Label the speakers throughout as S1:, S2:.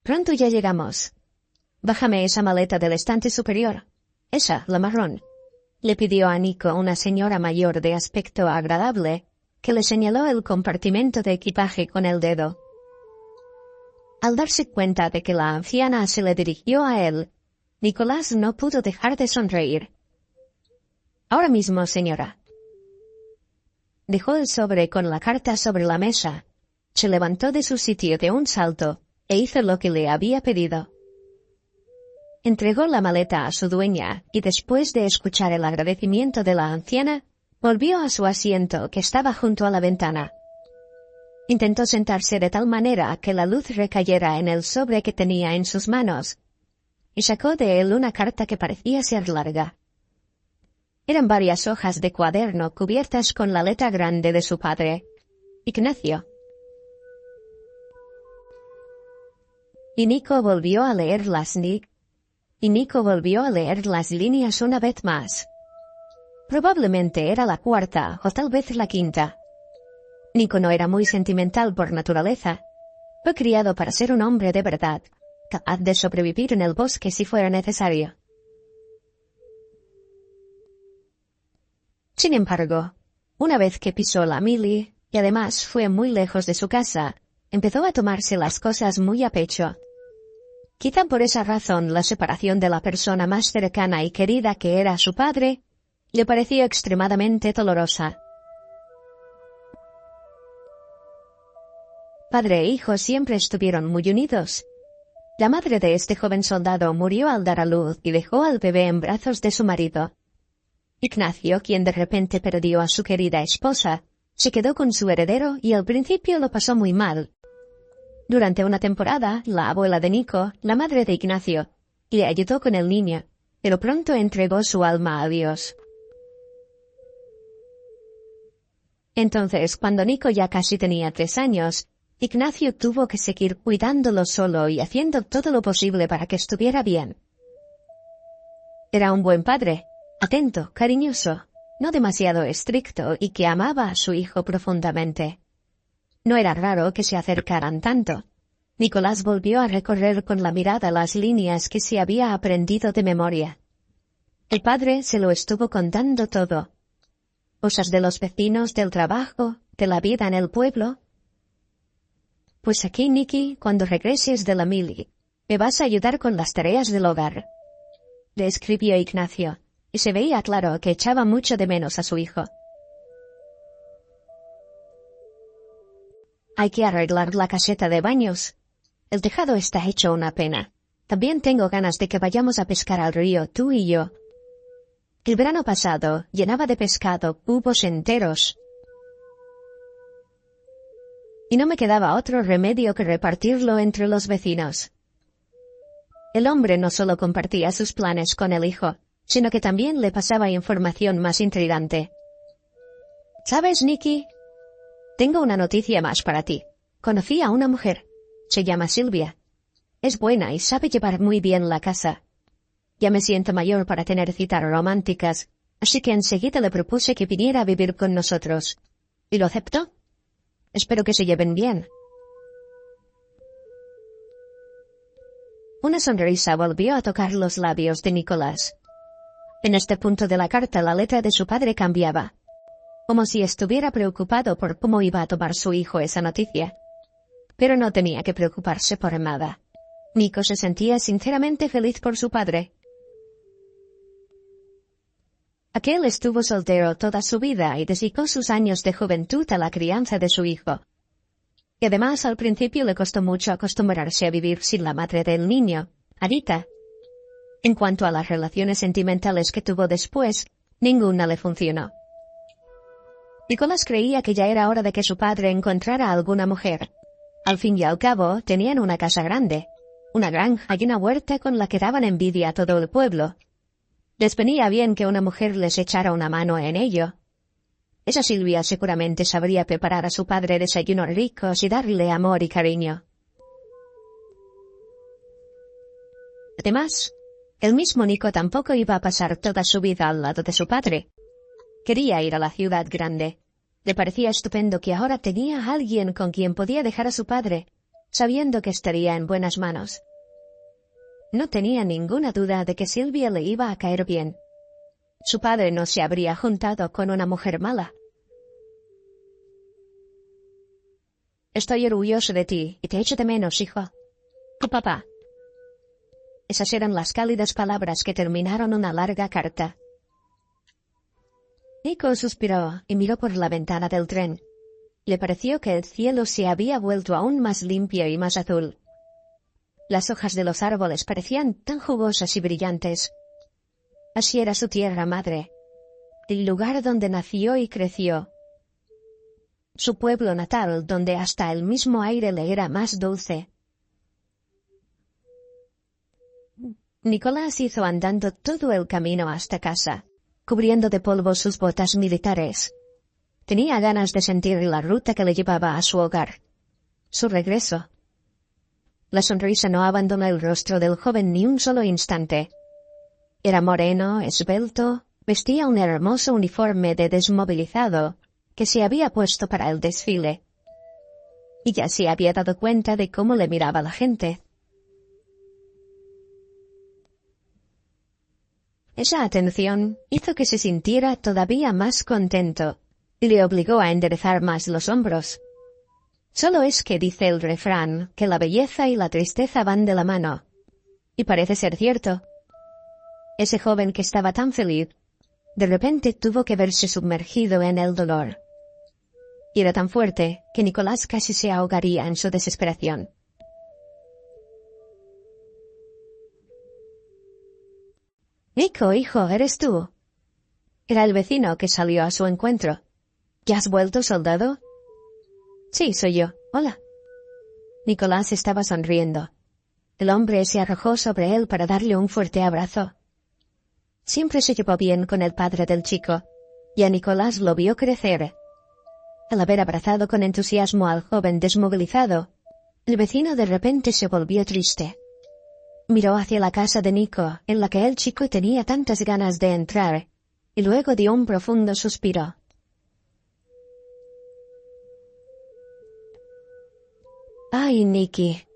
S1: Pronto ya llegamos. Bájame esa maleta del estante superior. Esa, la marrón. Le pidió a Nico una señora mayor de aspecto agradable, que le señaló el compartimento de equipaje con el dedo. Al darse cuenta de que la anciana se le dirigió a él, Nicolás no pudo dejar de sonreír. Ahora mismo, señora. Dejó el sobre con la carta sobre la mesa, se levantó de su sitio de un salto e hizo lo que le había pedido. Entregó la maleta a su dueña y después de escuchar el agradecimiento de la anciana, volvió a su asiento que estaba junto a la ventana. Intentó sentarse de tal manera que la luz recayera en el sobre que tenía en sus manos, y sacó de él una carta que parecía ser larga. Eran varias hojas de cuaderno cubiertas con la letra grande de su padre, Ignacio. Y Nico volvió a leer las líneas una vez más. Probablemente era la cuarta o tal vez la quinta. Nico no era muy sentimental por naturaleza. Fue criado para ser un hombre de verdad, capaz de sobrevivir en el bosque si fuera necesario. Sin embargo, una vez que pisó la mili, y además fue muy lejos de su casa, empezó a tomarse las cosas muy a pecho. Quizá por esa razón la separación de la persona más cercana y querida que era su padre, le pareció extremadamente dolorosa. Padre e hijo siempre estuvieron muy unidos. La madre de este joven soldado murió al dar a luz y dejó al bebé en brazos de su marido. Ignacio, quien de repente perdió a su querida esposa, se quedó con su heredero y al principio lo pasó muy mal. Durante una temporada, la abuela de Nico, la madre de Ignacio, le ayudó con el niño, pero pronto entregó su alma a Dios. Entonces, cuando Nico ya casi tenía 3 años, Ignacio tuvo que seguir cuidándolo solo y haciendo todo lo posible para que estuviera bien. Era un buen padre, atento, cariñoso, no demasiado estricto y que amaba a su hijo profundamente. No era raro que se acercaran tanto. Nicolás volvió a recorrer con la mirada las líneas que se había aprendido de memoria. El padre se lo estuvo contando todo. Cosas de los vecinos, del trabajo, de la vida en el pueblo. Pues aquí, Nicky, cuando regreses de la mili, me vas a ayudar con las tareas del hogar. Le escribió Ignacio, y se veía claro que echaba mucho de menos a su hijo. Hay que arreglar la caseta de baños. El tejado está hecho una pena. También tengo ganas de que vayamos a pescar al río, tú y yo. El verano pasado llenaba de pescado cubos enteros. Y no me quedaba otro remedio que repartirlo entre los vecinos. El hombre no solo compartía sus planes con el hijo, sino que también le pasaba información más intrigante. ¿Sabes, Nicky? Tengo una noticia más para ti. Conocí a una mujer. Se llama Silvia. Es buena y sabe llevar muy bien la casa. Ya me siento mayor para tener citas románticas, así que enseguida le propuse que viniera a vivir con nosotros. ¿Y lo aceptó? Espero que se lleven bien. Una sonrisa volvió a tocar los labios de Nicolás. En este punto de la carta la letra de su padre cambiaba, como si estuviera preocupado por cómo iba a tomar su hijo esa noticia. Pero no tenía que preocuparse por nada. Nico se sentía sinceramente feliz por su padre. Aquel estuvo soltero toda su vida y dedicó sus años de juventud a la crianza de su hijo. Y además al principio le costó mucho acostumbrarse a vivir sin la madre del niño, Arita. En cuanto a las relaciones sentimentales que tuvo después, ninguna le funcionó. Nicolás creía que ya era hora de que su padre encontrara a alguna mujer. Al fin y al cabo, tenían una casa grande, una granja y una huerta con la que daban envidia a todo el pueblo. Les venía bien que una mujer les echara una mano en ello. Esa Silvia seguramente sabría preparar a su padre desayunos ricos y darle amor y cariño. Además, el mismo Nico tampoco iba a pasar toda su vida al lado de su padre. Quería ir a la ciudad grande. Le parecía estupendo que ahora tenía a alguien con quien podía dejar a su padre, sabiendo que estaría en buenas manos. No tenía ninguna duda de que Silvia le iba a caer bien. Su padre no se habría juntado con una mujer mala. Estoy orgulloso de ti y te echo de menos, hijo. Tu papá. Esas eran las cálidas palabras que terminaron una larga carta. Nico suspiró y miró por la ventana del tren. Le pareció que el cielo se había vuelto aún más limpio y más azul. Las hojas de los árboles parecían tan jugosas y brillantes. Así era su tierra madre, el lugar donde nació y creció. Su pueblo natal, donde hasta el mismo aire le era más dulce. Nicolás hizo andando todo el camino hasta casa, cubriendo de polvo sus botas militares. Tenía ganas de sentir la ruta que le llevaba a su hogar. Su regreso. La sonrisa no abandonó el rostro del joven ni un solo instante. Era moreno, esbelto, vestía un hermoso uniforme de desmovilizado que se había puesto para el desfile. Y ya se había dado cuenta de cómo le miraba la gente. Esa atención hizo que se sintiera todavía más contento y le obligó a enderezar más los hombros. Solo es que dice el refrán que la belleza y la tristeza van de la mano. Y parece ser cierto. Ese joven que estaba tan feliz, de repente tuvo que verse sumergido en el dolor. Y era tan fuerte que Nicolás casi se ahogaría en su desesperación. Nico, hijo, ¿eres tú? Era el vecino que salió a su encuentro. ¿Ya has vuelto, soldado? Sí, soy yo. Hola. Nicolás estaba sonriendo. El hombre se arrojó sobre él para darle un fuerte abrazo. Siempre se llevó bien con el padre del chico, y a Nicolás lo vio crecer. Al haber abrazado con entusiasmo al joven desmovilizado, el vecino de repente se volvió triste. Miró hacia la casa de Nico, en la que el chico tenía tantas ganas de entrar, y luego dio un profundo suspiro. ¡Ay, Nicky!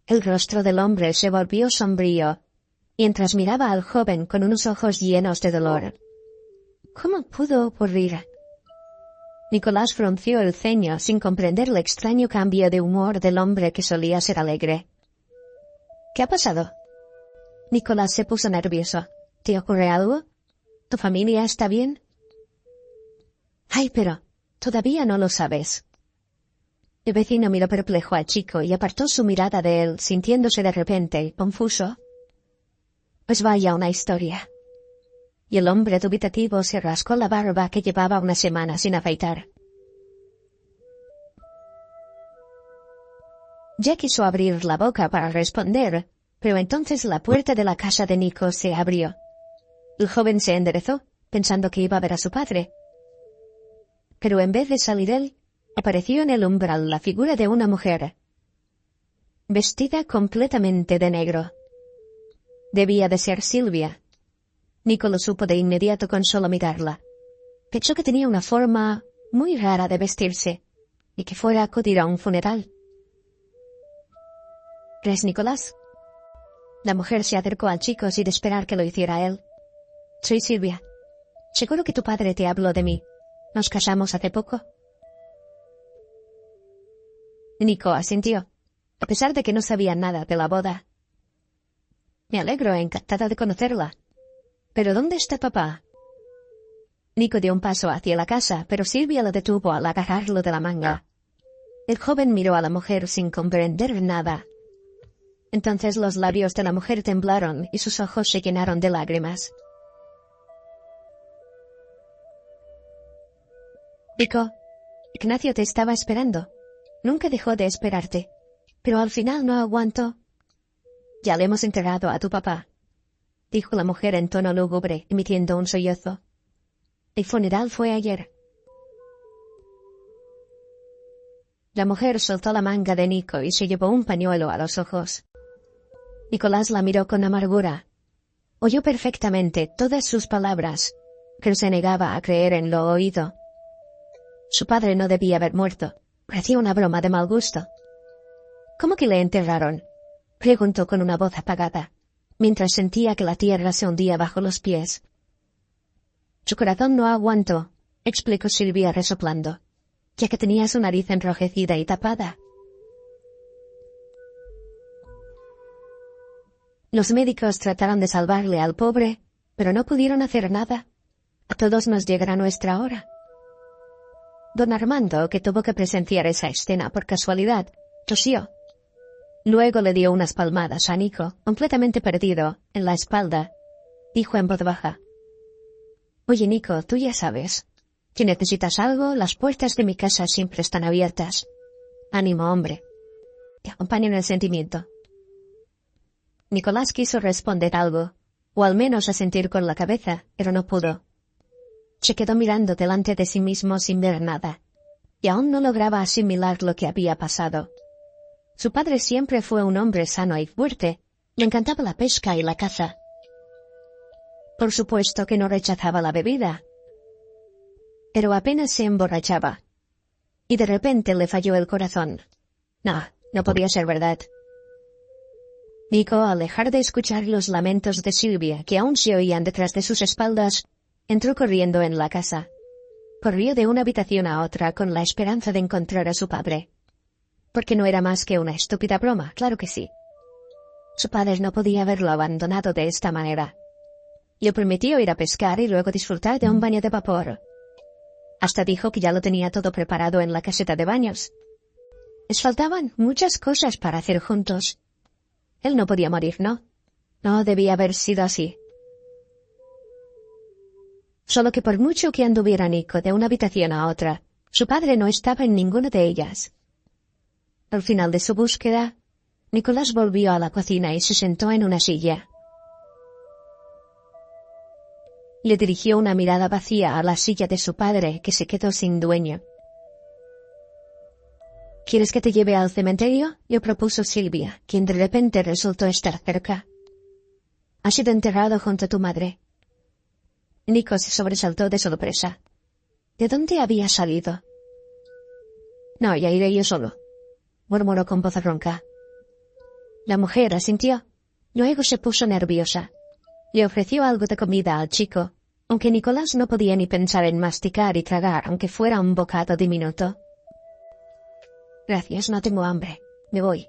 S1: El rostro del hombre se volvió sombrío, mientras miraba al joven con unos ojos llenos de dolor. ¿Cómo pudo ocurrir? Nicolás frunció el ceño sin comprender el extraño cambio de humor del hombre que solía ser alegre. ¿Qué ha pasado? Nicolás se puso nervioso. ¿Te ocurre algo? ¿Tu familia está bien? Ay, pero todavía no lo sabes. El vecino miró perplejo al chico y apartó su mirada de él, sintiéndose de repente confuso. Pues vaya una historia. Y el hombre dubitativo se rascó la barba que llevaba una semana sin afeitar. Ya quiso abrir la boca para responder, pero entonces la puerta de la casa de Nico se abrió. El joven se enderezó, pensando que iba a ver a su padre. Pero en vez de salir él, apareció en el umbral la figura de una mujer, vestida completamente de negro. Debía de ser Silvia. Nico lo supo de inmediato con solo mirarla. Pensó que tenía una forma muy rara de vestirse, y que fuera a acudir a un funeral. ¿Eres Nicolás? La mujer se acercó al chico sin esperar que lo hiciera él. Soy Silvia. Seguro que tu padre te habló de mí. ¿Nos casamos hace poco? Nico asintió, a pesar de que no sabía nada de la boda. Me alegro, encantada de conocerla. ¿Pero dónde está papá? Nico dio un paso hacia la casa, pero Silvia lo detuvo al agarrarlo de la manga. El joven miró a la mujer sin comprender nada. Entonces los labios de la mujer temblaron y sus ojos se llenaron de lágrimas. Nico, Ignacio te estaba esperando. Nunca dejó de esperarte, pero al final no aguantó. Ya le hemos enterrado a tu papá, dijo la mujer en tono lúgubre, emitiendo un sollozo. El funeral fue ayer. La mujer soltó la manga de Nico y se llevó un pañuelo a los ojos. Nicolás la miró con amargura. Oyó perfectamente todas sus palabras, pero se negaba a creer en lo oído. Su padre no debía haber muerto. Parecía una broma de mal gusto. ¿Cómo que le enterraron? Preguntó con una voz apagada, mientras sentía que la tierra se hundía bajo los pies. Su corazón no aguantó, explicó Silvia resoplando, ya que tenía su nariz enrojecida y tapada. Los médicos trataron de salvarle al pobre, pero no pudieron hacer nada. A todos nos llegará nuestra hora. Don Armando, que tuvo que presenciar esa escena por casualidad, tosió. Luego le dio unas palmadas a Nico, completamente perdido, en la espalda. Dijo en voz baja: «Oye, Nico, tú ya sabes. Si necesitas algo, las puertas de mi casa siempre están abiertas. Ánimo, hombre. Te acompaño en el sentimiento». Nicolás quiso responder algo, o al menos asentir con la cabeza, pero no pudo. Se quedó mirando delante de sí mismo sin ver nada, y aún no lograba asimilar lo que había pasado. Su padre siempre fue un hombre sano y fuerte, le encantaba la pesca y la caza. Por supuesto que no rechazaba la bebida, pero apenas se emborrachaba. Y de repente le falló el corazón. No podía ser verdad. Nico, al dejar de escuchar los lamentos de Silvia, que aún se oían detrás de sus espaldas, entró corriendo en la casa. Corrió de una habitación a otra con la esperanza de encontrar a su padre. Porque no era más que una estúpida broma, claro que sí. Su padre no podía haberlo abandonado de esta manera. Le prometió ir a pescar y luego disfrutar de un baño de vapor. Hasta dijo que ya lo tenía todo preparado en la caseta de baños. Les faltaban muchas cosas para hacer juntos. Él no podía morir, ¿no? No debía haber sido así. Solo que por mucho que anduviera Nico de una habitación a otra, su padre no estaba en ninguna de ellas. Al final de su búsqueda, Nicolás volvió a la cocina y se sentó en una silla. Le dirigió una mirada vacía a la silla de su padre, que se quedó sin dueño. ¿Quieres que te lleve al cementerio?, le propuso Silvia, quien de repente resultó estar cerca. «Has sido enterrado junto a tu madre». Nico se sobresaltó de sorpresa. ¿De dónde había salido? «No, ya iré yo solo», murmuró con voz ronca. La mujer asintió. Luego se puso nerviosa. Le ofreció algo de comida al chico, aunque Nicolás no podía ni pensar en masticar y tragar, aunque fuera un bocado diminuto. «Gracias, no tengo hambre. Me voy»,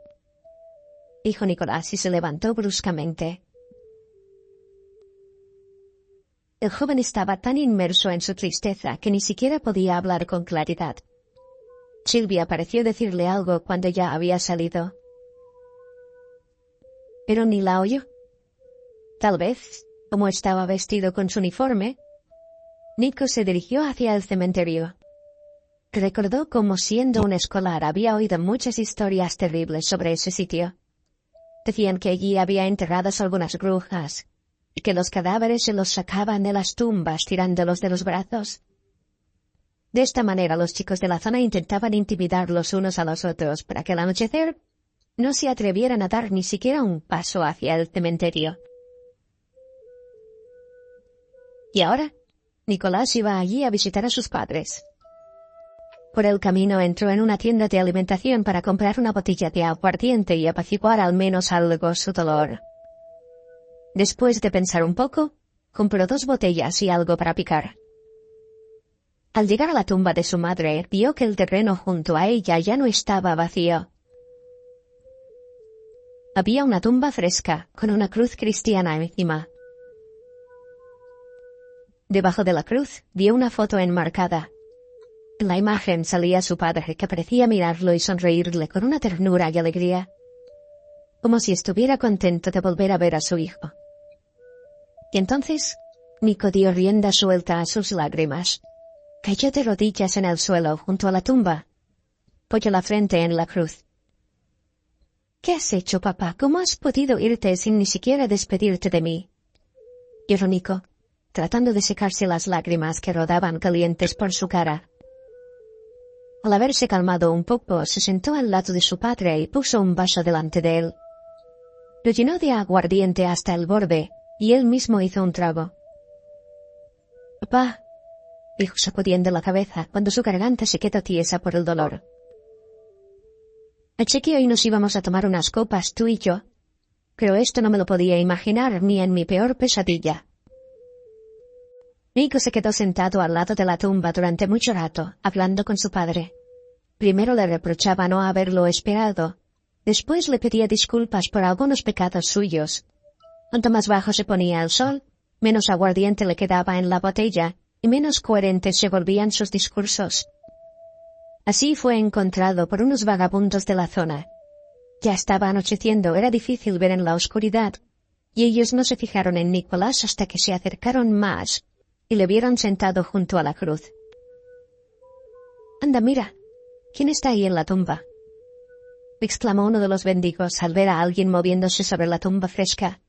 S1: dijo Nicolás y se levantó bruscamente. El joven estaba tan inmerso en su tristeza que ni siquiera podía hablar con claridad. Silvia pareció decirle algo cuando ya había salido. Pero ni la oyó. Tal vez, como estaba vestido con su uniforme, Nico se dirigió hacia el cementerio. Recordó cómo siendo un escolar había oído muchas historias terribles sobre ese sitio. Decían que allí había enterradas algunas brujas, y que los cadáveres se los sacaban de las tumbas tirándolos de los brazos. De esta manera los chicos de la zona intentaban intimidar los unos a los otros para que al anochecer no se atrevieran a dar ni siquiera un paso hacia el cementerio. Y ahora, Nicolás iba allí a visitar a sus padres. Por el camino entró en una tienda de alimentación para comprar una botella de aguardiente y apaciguar al menos algo su dolor. Después de pensar un poco, compró 2 botellas y algo para picar. Al llegar a la tumba de su madre, vio que el terreno junto a ella ya no estaba vacío. Había una tumba fresca, con una cruz cristiana encima. Debajo de la cruz, vio una foto enmarcada. En la imagen salía su padre, que parecía mirarlo y sonreírle con una ternura y alegría, como si estuviera contento de volver a ver a su hijo. Y entonces, Nico dio rienda suelta a sus lágrimas. Cayó de rodillas en el suelo junto a la tumba. Apoyó la frente en la cruz. «¿Qué has hecho, papá? ¿Cómo has podido irte sin ni siquiera despedirte de mí?», lloró Nico, tratando de secarse las lágrimas que rodaban calientes por su cara. Al haberse calmado un poco, se sentó al lado de su padre y puso un vaso delante de él. Lo llenó de aguardiente hasta el borde, y él mismo hizo un trago. «Papá», dijo sacudiendo la cabeza cuando su garganta se quedó tiesa por el dolor. Eché que hoy nos íbamos a tomar unas copas tú y yo. Pero esto no me lo podía imaginar ni en mi peor pesadilla. Nico se quedó sentado al lado de la tumba durante mucho rato, hablando con su padre. Primero le reprochaba no haberlo esperado. Después le pedía disculpas por algunos pecados suyos. Cuanto más bajo se ponía el sol, menos aguardiente le quedaba en la botella, y menos coherentes se volvían sus discursos. Así fue encontrado por unos vagabundos de la zona. Ya estaba anocheciendo, era difícil ver en la oscuridad, y ellos no se fijaron en Nicolás hasta que se acercaron más, y le vieron sentado junto a la cruz. «Anda, mira, ¿quién está ahí en la tumba?», exclamó uno de los mendigos al ver a alguien moviéndose sobre la tumba fresca.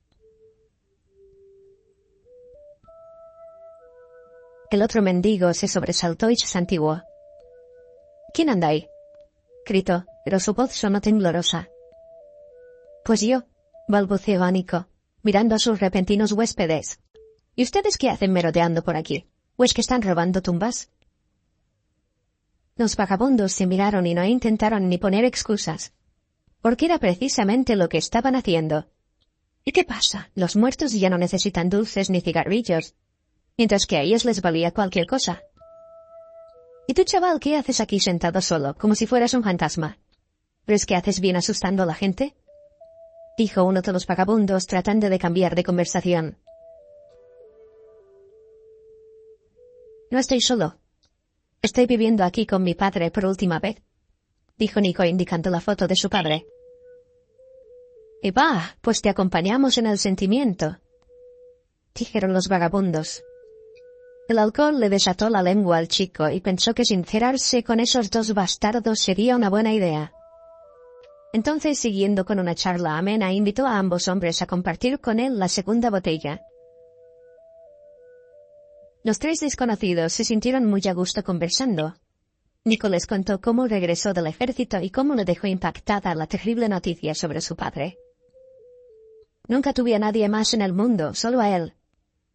S1: El otro mendigo se sobresaltó y se santiguó. «¿Quién anda ahí?», gritó, pero su voz sonó temblorosa. «Pues yo», balbuceó Nico, mirando a sus repentinos huéspedes. «¿Y ustedes qué hacen merodeando por aquí? ¿O es que están robando tumbas?». Los vagabundos se miraron y no intentaron ni poner excusas, porque era precisamente lo que estaban haciendo. ¿Y qué pasa? Los muertos ya no necesitan dulces ni cigarrillos, mientras que a ellos les valía cualquier cosa. «¿Y tú, chaval, qué haces aquí sentado solo, como si fueras un fantasma? ¿Crees que haces bien asustando a la gente?», dijo uno de los vagabundos tratando de cambiar de conversación. «No estoy solo. Estoy viviendo aquí con mi padre por última vez», dijo Nico indicando la foto de su padre. «Y va, pues te acompañamos en el sentimiento», dijeron los vagabundos. El alcohol le desató la lengua al chico y pensó que sincerarse con esos dos bastardos sería una buena idea. Entonces, siguiendo con una charla amena, invitó a ambos hombres a compartir con él la segunda botella. Los tres desconocidos se sintieron muy a gusto conversando. Nico les contó cómo regresó del ejército y cómo le dejó impactada la terrible noticia sobre su padre. «Nunca tuve a nadie más en el mundo, solo a él»,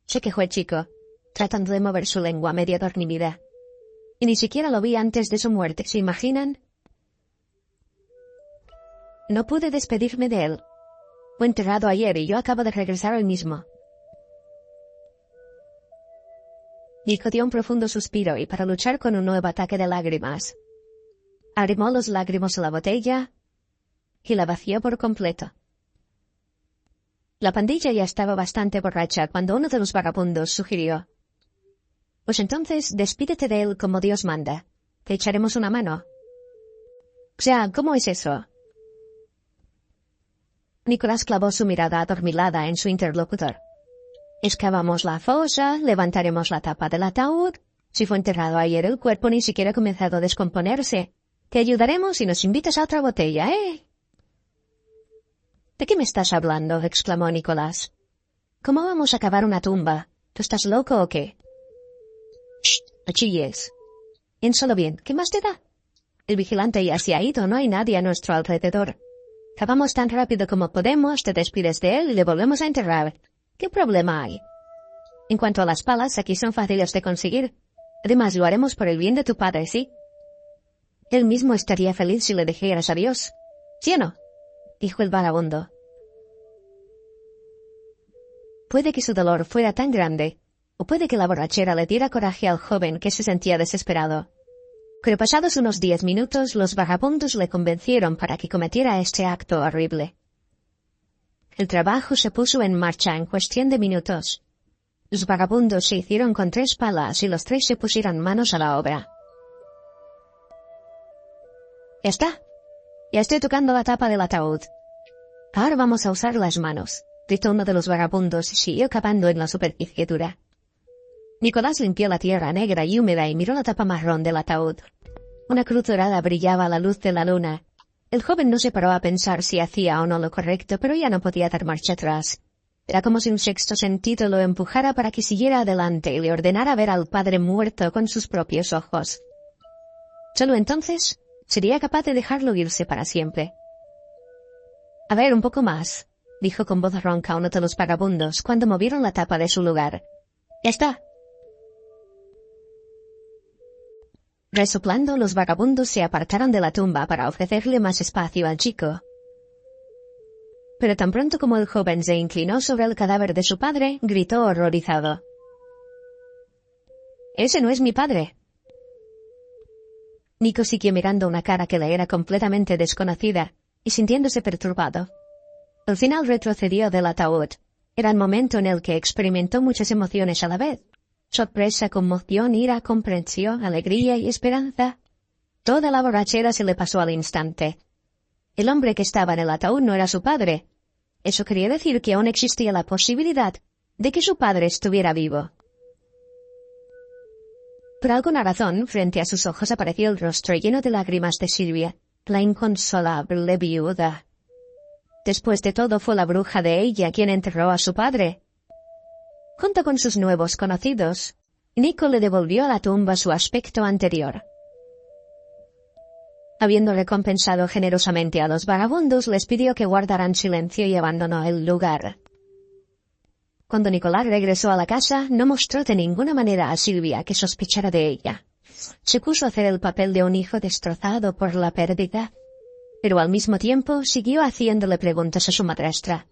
S1: se quejó el chico, tratando de mover su lengua medio dormida. «Y ni siquiera lo vi antes de su muerte, ¿se imaginan? No pude despedirme de él. Fue enterrado ayer y yo acabo de regresar hoy mismo». Nico dio un profundo suspiro y para luchar con un nuevo ataque de lágrimas, arrimó los lágrimos a la botella y la vació por completo. La pandilla ya estaba bastante borracha cuando uno de los vagabundos sugirió: «Pues entonces despídete de él como Dios manda. Te echaremos una mano». «O sea, ¿cómo es eso?». Nicolás clavó su mirada adormilada en su interlocutor. «Excavamos la fosa, levantaremos la tapa del ataúd. Si fue enterrado ayer el cuerpo ni siquiera ha comenzado a descomponerse. Te ayudaremos y nos invitas a otra botella, ¿eh?». «¿De qué me estás hablando?», exclamó Nicolás. «¿Cómo vamos a cavar una tumba? ¿Tú estás loco o qué?». «Shh, no chilles. Piénsalo bien, ¿qué más te da? El vigilante ya se ha ido, no hay nadie a nuestro alrededor. Cavamos tan rápido como podemos, te despides de él y le volvemos a enterrar. ¿Qué problema hay? En cuanto a las palas, aquí son fáciles de conseguir. Además, lo haremos por el bien de tu padre, ¿sí? Él mismo estaría feliz si le dijeras adiós. ¿Sí o no?», dijo el vagabundo. Puede que su dolor fuera tan grande, o puede que la borrachera le diera coraje al joven que se sentía desesperado. Pero pasados unos 10 minutos, los vagabundos le convencieron para que cometiera este acto horrible. El trabajo se puso en marcha en cuestión de minutos. Los vagabundos se hicieron con 3 palas y los 3 se pusieron manos a la obra. «Ya está. Ya estoy tocando la tapa del ataúd. Ahora vamos a usar las manos», gritó uno de los vagabundos y siguió cavando en la superficie dura. Nicolás limpió la tierra negra y húmeda y miró la tapa marrón del ataúd. Una cruz dorada brillaba a la luz de la luna. El joven no se paró a pensar si hacía o no lo correcto, pero ya no podía dar marcha atrás. Era como si un sexto sentido lo empujara para que siguiera adelante y le ordenara ver al padre muerto con sus propios ojos. Solo entonces sería capaz de dejarlo irse para siempre. «A ver, un poco más», dijo con voz ronca uno de los vagabundos cuando movieron la tapa de su lugar. «Ya está». Resoplando, los vagabundos se apartaron de la tumba para ofrecerle más espacio al chico. Pero tan pronto como el joven se inclinó sobre el cadáver de su padre, gritó horrorizado: «¡Ese no es mi padre!». Nico siguió mirando una cara que le era completamente desconocida y sintiéndose perturbado. Al final retrocedió del ataúd. Era el momento en el que experimentó muchas emociones a la vez: sorpresa, conmoción, ira, comprensión, alegría y esperanza. Toda la borrachera se le pasó al instante. El hombre que estaba en el ataúd no era su padre. Eso quería decir que aún existía la posibilidad de que su padre estuviera vivo. Por alguna razón, frente a sus ojos apareció el rostro lleno de lágrimas de Silvia, la inconsolable viuda. Después de todo, fue la bruja de ella quien enterró a su padre. Junto con sus nuevos conocidos, Nico le devolvió a la tumba su aspecto anterior. Habiendo recompensado generosamente a los vagabundos, les pidió que guardaran silencio y abandonó el lugar. Cuando Nicolás regresó a la casa, no mostró de ninguna manera a Silvia que sospechara de ella. Se puso a hacer el papel de un hijo destrozado por la pérdida, pero al mismo tiempo siguió haciéndole preguntas a su madrastra.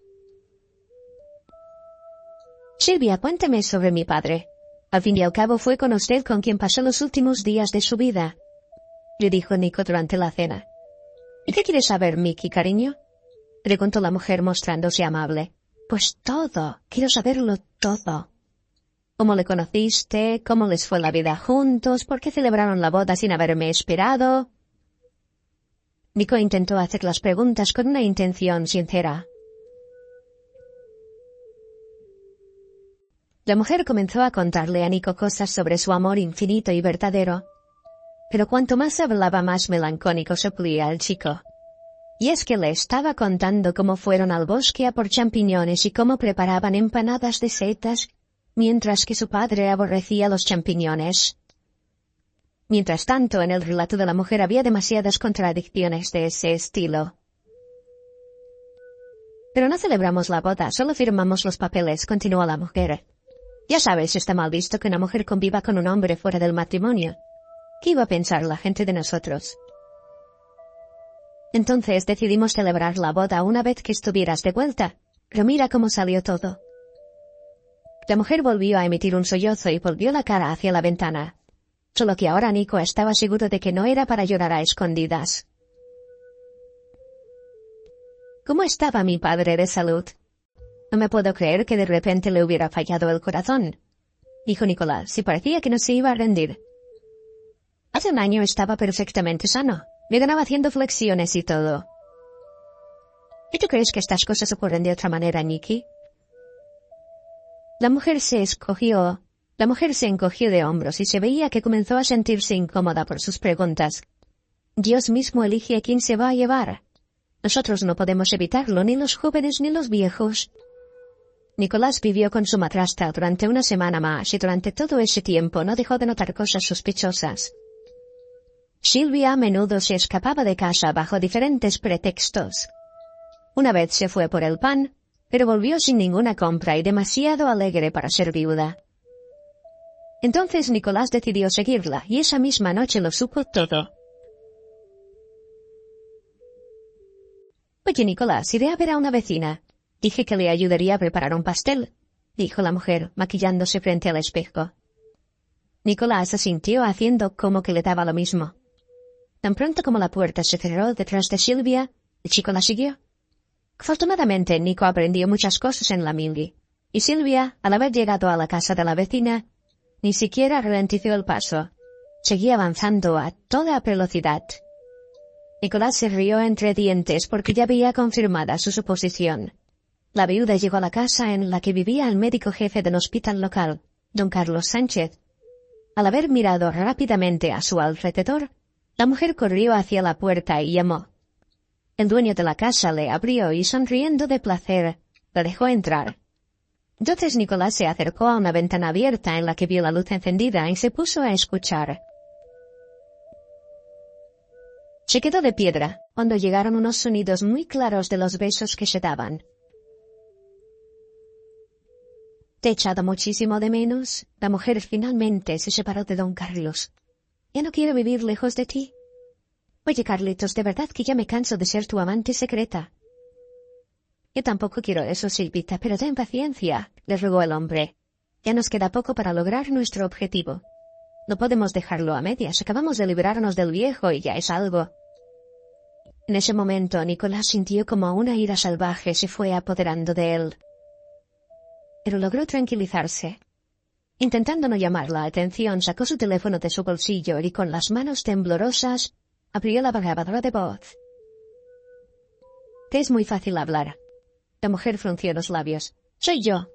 S1: «Silvia, cuénteme sobre mi padre. Al fin y al cabo fue con usted con quien pasó los últimos días de su vida», le dijo Nico durante la cena. «¿Y qué quieres saber, Mickey, cariño?», preguntó la mujer mostrándose amable. «Pues todo, quiero saberlo todo. ¿Cómo le conociste? ¿Cómo les fue la vida juntos? ¿Por qué celebraron la boda sin haberme esperado?». Nico intentó hacer las preguntas con una intención sincera. La mujer comenzó a contarle a Nico cosas sobre su amor infinito y verdadero. Pero cuanto más hablaba, más melancólico se ponía el chico. Y es que le estaba contando cómo fueron al bosque a por champiñones y cómo preparaban empanadas de setas, mientras que su padre aborrecía los champiñones. Mientras tanto, en el relato de la mujer había demasiadas contradicciones de ese estilo. «Pero no celebramos la boda, solo firmamos los papeles», continuó la mujer. «Ya sabes, está mal visto que una mujer conviva con un hombre fuera del matrimonio. ¿Qué iba a pensar la gente de nosotros? Entonces decidimos celebrar la boda una vez que estuvieras de vuelta. Pero mira cómo salió todo». La mujer volvió a emitir un sollozo y volvió la cara hacia la ventana. Solo que ahora Nico estaba seguro de que no era para llorar a escondidas. «¿Cómo estaba mi padre de salud? No me puedo creer que de repente le hubiera fallado el corazón», dijo Nicolás, y parecía que no se iba a rendir. «Hace un año estaba perfectamente sano. Me ganaba haciendo flexiones y todo». «¿Y tú crees que estas cosas ocurren de otra manera, Nicky?». La mujer se encogió de hombros y se veía que comenzó a sentirse incómoda por sus preguntas. «Dios mismo elige a quién se va a llevar. Nosotros no podemos evitarlo, ni los jóvenes ni los viejos». Nicolás vivió con su madrastra durante una semana más y durante todo ese tiempo no dejó de notar cosas sospechosas. Silvia a menudo se escapaba de casa bajo diferentes pretextos. Una vez se fue por el pan, pero volvió sin ninguna compra y demasiado alegre para ser viuda. Entonces Nicolás decidió seguirla y esa misma noche lo supo todo. «Oye, Nicolás, iré a ver a una vecina. Dije que le ayudaría a preparar un pastel», dijo la mujer, maquillándose frente al espejo. Nicolás asintió haciendo como que le daba lo mismo. Tan pronto como la puerta se cerró detrás de Silvia, el chico la siguió. Afortunadamente, Nico aprendió muchas cosas en la mili, y Silvia, al haber llegado a la casa de la vecina, ni siquiera ralentizó el paso. Seguía avanzando a toda velocidad. Nicolás se rió entre dientes porque ya había confirmada su suposición. La viuda llegó a la casa en la que vivía el médico jefe del hospital local, don Carlos Sánchez. Al haber mirado rápidamente a su alrededor, la mujer corrió hacia la puerta y llamó. El dueño de la casa le abrió y, sonriendo de placer, la dejó entrar. Entonces Nicolás se acercó a una ventana abierta en la que vio la luz encendida y se puso a escuchar. Se quedó de piedra cuando llegaron unos sonidos muy claros de los besos que se daban. «Te he echado muchísimo de menos». La mujer finalmente se separó de don Carlos. Ya no quiero vivir lejos de ti. Oye, Carlitos, de verdad que ya me canso de ser tu amante secreta. Yo tampoco quiero eso, Silvita, pero ten paciencia, le rogó el hombre. Ya nos queda poco para lograr nuestro objetivo. No podemos dejarlo a medias, acabamos de librarnos del viejo y ya es algo. En ese momento, Nicolás sintió como una ira salvaje se fue apoderando de él. Pero logró tranquilizarse. Intentando no llamar la atención, sacó su teléfono de su bolsillo y con las manos temblorosas abrió la grabadora de voz. Te es muy fácil hablar. La mujer frunció los labios. Soy yo.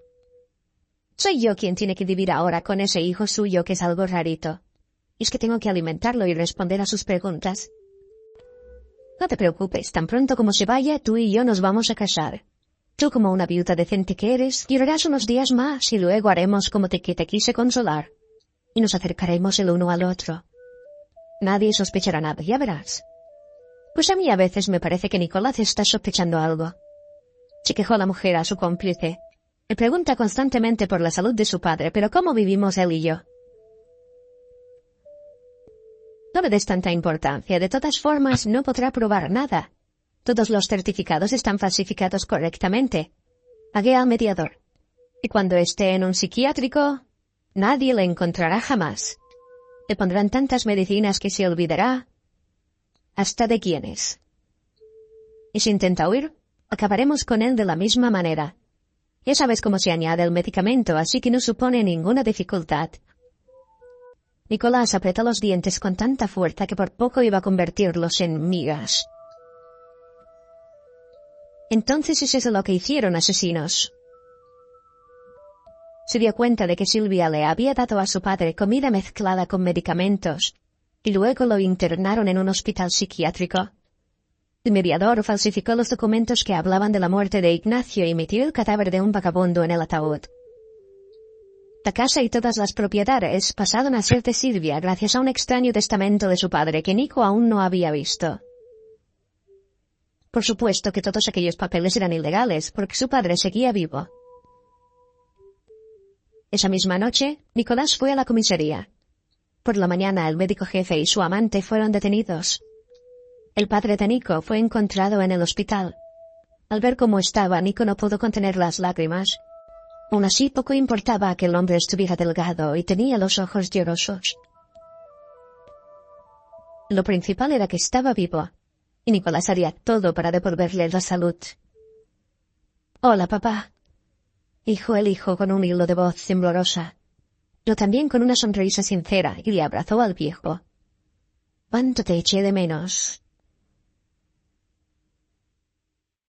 S1: Soy yo quien tiene que vivir ahora con ese hijo suyo que es algo rarito. Y es que tengo que alimentarlo y responder a sus preguntas. No te preocupes, tan pronto como se vaya, tú y yo nos vamos a casar. Tú, como una viuda decente que eres, llorarás unos días más y luego haremos como te quise consolar. Y nos acercaremos el uno al otro. Nadie sospechará nada, ya verás. Pues a mí a veces me parece que Nicolás está sospechando algo. Se quejó la mujer a su cómplice. Me pregunta constantemente por la salud de su padre, pero ¿cómo vivimos él y yo? No le des tanta importancia, de todas formas no podrá probar nada. Todos los certificados están falsificados correctamente. Pagué al mediador. Y cuando esté en un psiquiátrico, nadie le encontrará jamás. Le pondrán tantas medicinas que se olvidará hasta de quién es. Y si intenta huir, acabaremos con él de la misma manera. Ya sabes cómo se añade el medicamento, así que no supone ninguna dificultad. Nicolás apretó los dientes con tanta fuerza que por poco iba a convertirlos en migas. Entonces es eso lo que hicieron, asesinos. Se dio cuenta de que Silvia le había dado a su padre comida mezclada con medicamentos, y luego lo internaron en un hospital psiquiátrico. El mediador falsificó los documentos que hablaban de la muerte de Ignacio y metió el cadáver de un vagabundo en el ataúd. La casa y todas las propiedades pasaron a ser de Silvia gracias a un extraño testamento de su padre que Nico aún no había visto. Por supuesto que todos aquellos papeles eran ilegales, porque su padre seguía vivo. Esa misma noche, Nicolás fue a la comisaría. Por la mañana, el médico jefe y su amante fueron detenidos. El padre de Nico fue encontrado en el hospital. Al ver cómo estaba, Nico no pudo contener las lágrimas. Aún así, poco importaba que el hombre estuviera delgado y tenía los ojos llorosos. Lo principal era que estaba vivo, y Nicolás haría todo para devolverle la salud. «Hola, papá», dijo el hijo con un hilo de voz temblorosa, pero también con una sonrisa sincera, y le abrazó al viejo. «¿Cuánto te eché de menos?